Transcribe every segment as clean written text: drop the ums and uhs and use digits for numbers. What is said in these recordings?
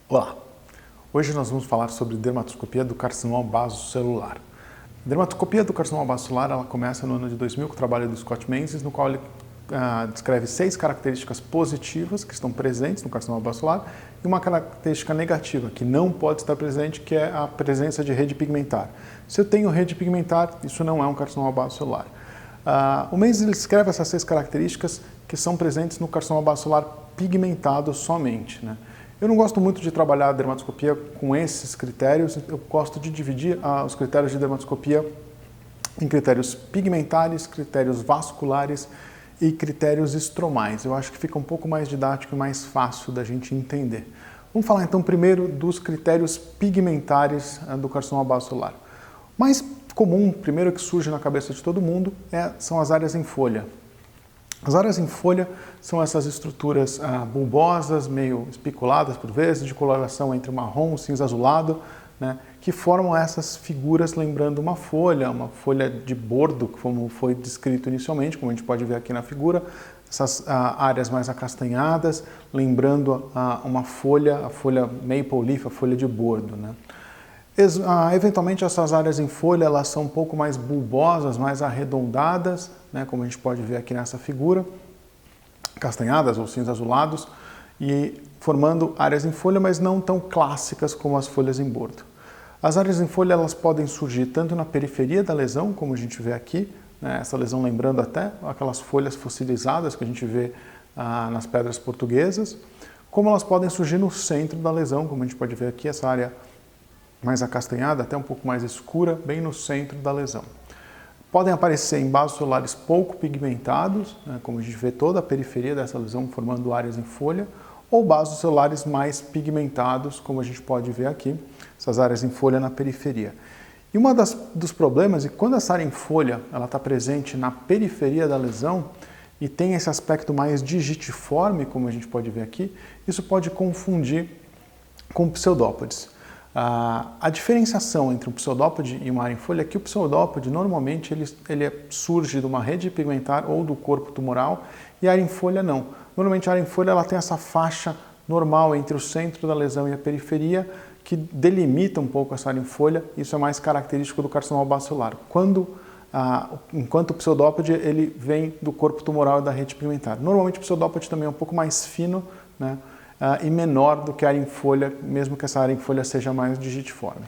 Olá! Hoje nós vamos falar sobre dermatoscopia do carcinoma basocelular. A dermatoscopia do carcinoma basocelular ela começa no ano de 2000 com o trabalho do Scott Menzies, no qual ele descreve 6 características positivas que estão presentes no carcinoma basocelular e uma característica negativa que não pode estar presente, que é a presença de rede pigmentar. Se eu tenho rede pigmentar, isso não é um carcinoma basocelular. O Menzies ele descreve essas 6 características que são presentes no carcinoma basocelular pigmentado somente, né? Eu não gosto muito de trabalhar a dermatoscopia com esses critérios, eu gosto de dividir os critérios de dermatoscopia em critérios pigmentares, critérios vasculares e critérios estromais. Eu acho que fica um pouco mais didático e mais fácil da gente entender. Vamos falar então primeiro dos critérios pigmentares do carcinoma basocelular. O mais comum, primeiro que surge na cabeça de todo mundo, são as áreas em folha. As áreas em folha são essas estruturas bulbosas, meio espiculadas por vezes, de coloração entre marrom e cinza azulado, né, que formam essas figuras lembrando uma folha de bordo, como foi descrito inicialmente, como a gente pode ver aqui na figura, essas áreas mais acastanhadas, lembrando uma folha, a folha maple leaf, a folha de bordo, né. Eventualmente essas áreas em folha elas são um pouco mais bulbosas, mais arredondadas, né, como a gente pode ver aqui nessa figura, castanhadas ou cinza azulados, e formando áreas em folha, mas não tão clássicas como as folhas em bordo. As áreas em folha elas podem surgir tanto na periferia da lesão, como a gente vê aqui, né, essa lesão lembrando até aquelas folhas fossilizadas que a gente vê nas pedras portuguesas, como elas podem surgir no centro da lesão, como a gente pode ver aqui, essa área mais acastanhada, até um pouco mais escura, bem no centro da lesão. Podem aparecer em vasos celulares pouco pigmentados, né, como a gente vê toda a periferia dessa lesão formando áreas em folha, ou vasos celulares mais pigmentados, como a gente pode ver aqui, essas áreas em folha na periferia. E dos problemas é que quando essa área em folha está presente na periferia da lesão e tem esse aspecto mais digitiforme, como a gente pode ver aqui, isso pode confundir com pseudópodes. A diferenciação entre um pseudópode e uma área em folha é que o pseudópode normalmente ele surge de uma rede pigmentar ou do corpo tumoral e a área em folha não. Normalmente a área em folha ela tem essa faixa normal entre o centro da lesão e a periferia que delimita um pouco essa área em folha. Isso é mais característico do carcinoma basocelular. Enquanto o pseudópode ele vem do corpo tumoral e da rede pigmentar. Normalmente o pseudópode também é um pouco mais fino, né? E menor do que a área em folha, mesmo que essa área em folha seja mais digitiforme.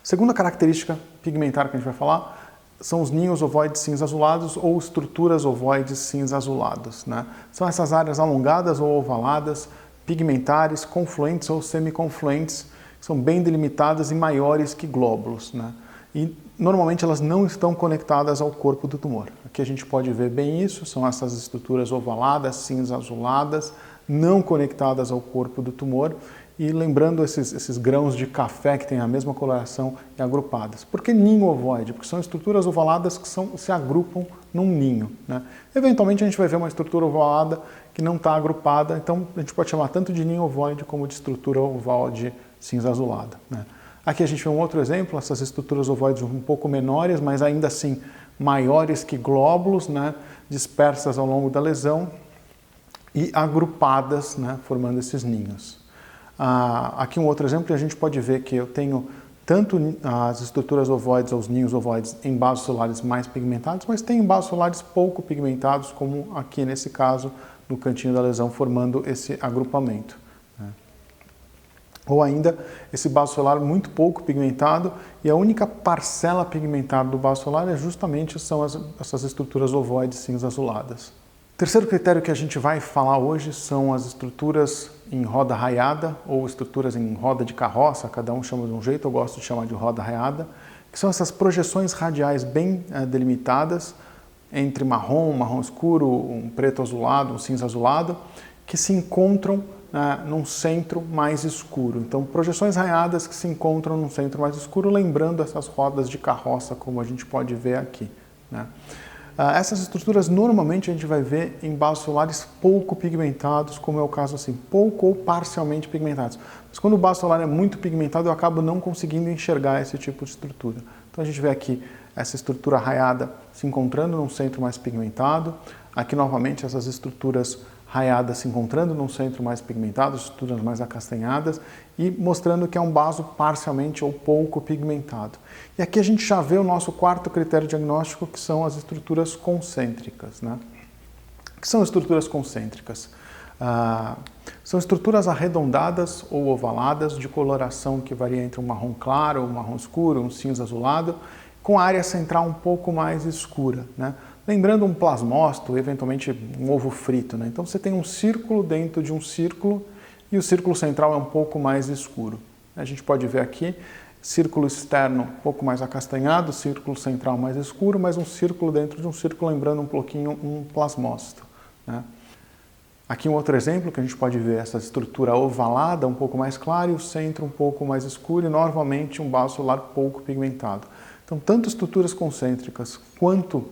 Segunda característica pigmentar que a gente vai falar são os ninhos ovoides cinza azulados ou estruturas ovoides cinza azulados, né? São essas áreas alongadas ou ovaladas, pigmentares, confluentes ou semiconfluentes, que são bem delimitadas e maiores que glóbulos, né? E normalmente elas não estão conectadas ao corpo do tumor. Aqui a gente pode ver bem isso, são essas estruturas ovaladas, cinza azuladas, não conectadas ao corpo do tumor e lembrando esses grãos de café que têm a mesma coloração e agrupadas. Por que ninho ovoide? Porque são estruturas ovaladas que se agrupam num ninho, né? Eventualmente a gente vai ver uma estrutura ovalada que não está agrupada, então a gente pode chamar tanto de ninho ovoide como de estrutura ovoide cinza azulada, né? Aqui a gente vê um outro exemplo, essas estruturas ovoides um pouco menores, mas ainda assim maiores que glóbulos, né? Dispersas ao longo da lesão e agrupadas, né, formando esses ninhos. Aqui um outro exemplo, a gente pode ver que eu tenho tanto as estruturas ovoides ou os ninhos ovoides em vasos celulares mais pigmentados, mas tem vasos celulares pouco pigmentados, como aqui nesse caso, no cantinho da lesão, formando esse agrupamento, né? Ou ainda, esse vaso celular muito pouco pigmentado e a única parcela pigmentada do vaso celular são essas estruturas ovoides cinza azuladas. Terceiro critério que a gente vai falar hoje são as estruturas em roda raiada ou estruturas em roda de carroça, cada um chama de um jeito, eu gosto de chamar de roda raiada, que são essas projeções radiais bem delimitadas entre marrom escuro, um preto azulado, um cinza azulado, que se encontram num centro mais escuro. Então, projeções raiadas que se encontram num centro mais escuro, lembrando essas rodas de carroça, como a gente pode ver aqui, né? Essas estruturas normalmente a gente vai ver em vasos celulares pouco pigmentados, como é o caso assim, pouco ou parcialmente pigmentados. Mas quando o vaso celular é muito pigmentado, eu acabo não conseguindo enxergar esse tipo de estrutura. Então a gente vê aqui essa estrutura raiada se encontrando num centro mais pigmentado. Aqui novamente essas estruturas raiada se encontrando num centro mais pigmentado, estruturas mais acastanhadas, e mostrando que é um baso parcialmente ou pouco pigmentado. E aqui a gente já vê o nosso quarto critério diagnóstico, que são as estruturas concêntricas, né? O que são estruturas concêntricas? São estruturas arredondadas ou ovaladas de coloração que varia entre um marrom claro, um marrom escuro, um cinza azulado, com a área central um pouco mais escura, né? Lembrando um plasmócito, eventualmente um ovo frito, né? Então você tem um círculo dentro de um círculo e o círculo central é um pouco mais escuro. A gente pode ver aqui, círculo externo um pouco mais acastanhado, círculo central mais escuro, mas um círculo dentro de um círculo, lembrando um pouquinho um plasmócito, né? Aqui um outro exemplo que a gente pode ver essa estrutura ovalada um pouco mais clara e o centro um pouco mais escuro e novamente um baso solar pouco pigmentado. Então, tanto estruturas concêntricas quanto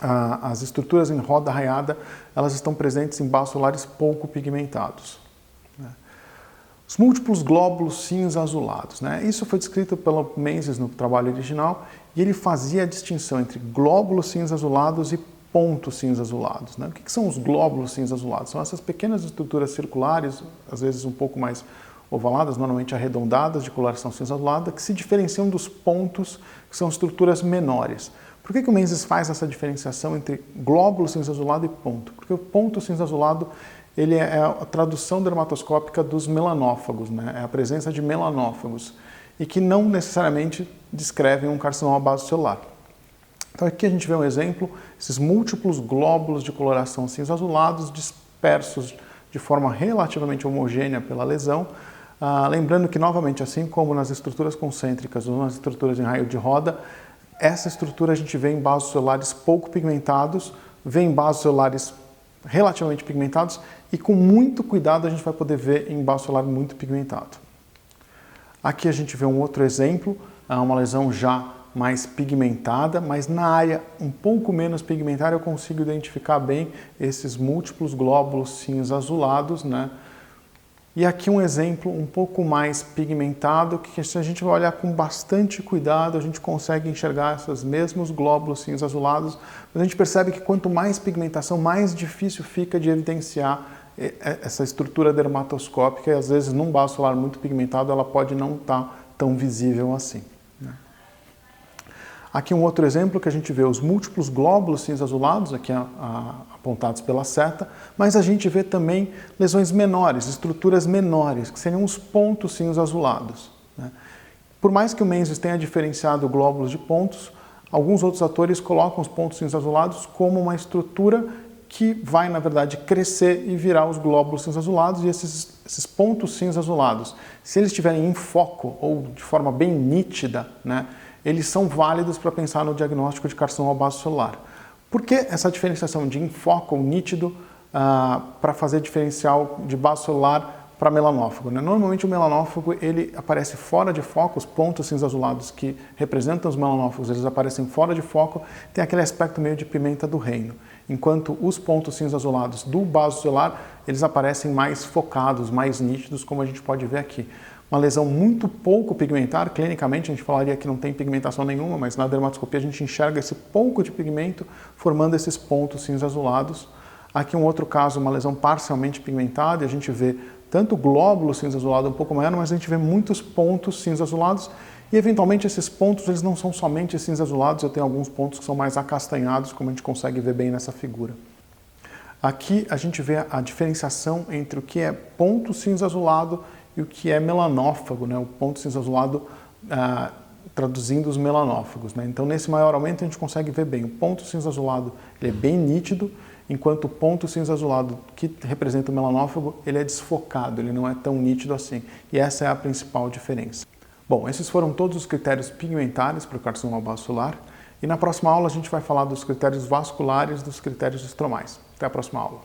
as estruturas em roda raiada, elas estão presentes em basos solares pouco pigmentados, né? Os múltiplos glóbulos cinza azulados, né? Isso foi descrito pelo Menzies no trabalho original e ele fazia a distinção entre glóbulos cinza azulados e pontos cinza azulados, né? O que são os glóbulos cinza azulados? São essas pequenas estruturas circulares, às vezes um pouco mais ovaladas, normalmente arredondadas, de coloração cinza azulada, que se diferenciam dos pontos, que são estruturas menores. Por que o Menzies faz essa diferenciação entre glóbulo cinza azulado e ponto? Porque o ponto cinza azulado ele é a tradução dermatoscópica dos melanófagos, né? É a presença de melanófagos, e que não necessariamente descrevem um carcinoma basocelular. Então aqui a gente vê um exemplo, esses múltiplos glóbulos de coloração cinza azulados dispersos de forma relativamente homogênea pela lesão, lembrando que novamente, assim como nas estruturas concêntricas ou nas estruturas em raio de roda, essa estrutura a gente vê em basos celulares pouco pigmentados, vê em basos celulares relativamente pigmentados e com muito cuidado a gente vai poder ver em baso celular muito pigmentado. Aqui a gente vê um outro exemplo, uma lesão já mais pigmentada, mas na área um pouco menos pigmentada eu consigo identificar bem esses múltiplos glóbulos cinza azulados, né? E aqui um exemplo um pouco mais pigmentado, que se a gente vai olhar com bastante cuidado, a gente consegue enxergar esses mesmos glóbulos cinza azulados, mas a gente percebe que quanto mais pigmentação, mais difícil fica de evidenciar essa estrutura dermatoscópica, e às vezes num baso solar muito pigmentado ela pode não estar tão visível assim, né? Aqui um outro exemplo que a gente vê os múltiplos glóbulos cinza azulados, aqui apontados pela seta, mas a gente vê também lesões menores, estruturas menores, que seriam os pontos cinza azulados, né? Por mais que o Menzies tenha diferenciado glóbulos de pontos, alguns outros autores colocam os pontos cinza azulados como uma estrutura que vai, na verdade, crescer e virar os glóbulos cinza azulados, e esses pontos cinza azulados, se eles estiverem em foco ou de forma bem nítida, né, eles são válidos para pensar no diagnóstico de carcinoma basocelular. Por que essa diferenciação de em foco ou nítido para fazer diferencial de basocelular para melanófago, né? Normalmente o melanófago ele aparece fora de foco, os pontos cinza azulados que representam os melanófagos, eles aparecem fora de foco, tem aquele aspecto meio de pimenta do reino, enquanto os pontos cinza azulados do basocelular, eles aparecem mais focados, mais nítidos, como a gente pode ver aqui. Uma lesão muito pouco pigmentar, clinicamente a gente falaria que não tem pigmentação nenhuma, mas na dermatoscopia a gente enxerga esse pouco de pigmento formando esses pontos cinza azulados. Aqui um outro caso, uma lesão parcialmente pigmentada, e a gente vê tanto glóbulo cinza azulado um pouco maior, mas a gente vê muitos pontos cinza azulados, e eventualmente esses pontos eles não são somente cinza azulados, eu tenho alguns pontos que são mais acastanhados, como a gente consegue ver bem nessa figura. Aqui a gente vê a diferenciação entre o que é ponto cinza azulado e o que é melanófago, né? O ponto cinza azulado traduzindo os melanófagos, né? Então nesse maior aumento a gente consegue ver bem, o ponto cinza azulado ele é bem nítido, enquanto o ponto cinza azulado que representa o melanófago ele é desfocado, ele não é tão nítido assim, e essa é a principal diferença. Bom, esses foram todos os critérios pigmentares para o carcinoma basocelular, e na próxima aula a gente vai falar dos critérios vasculares e dos critérios estromais. Até a próxima aula.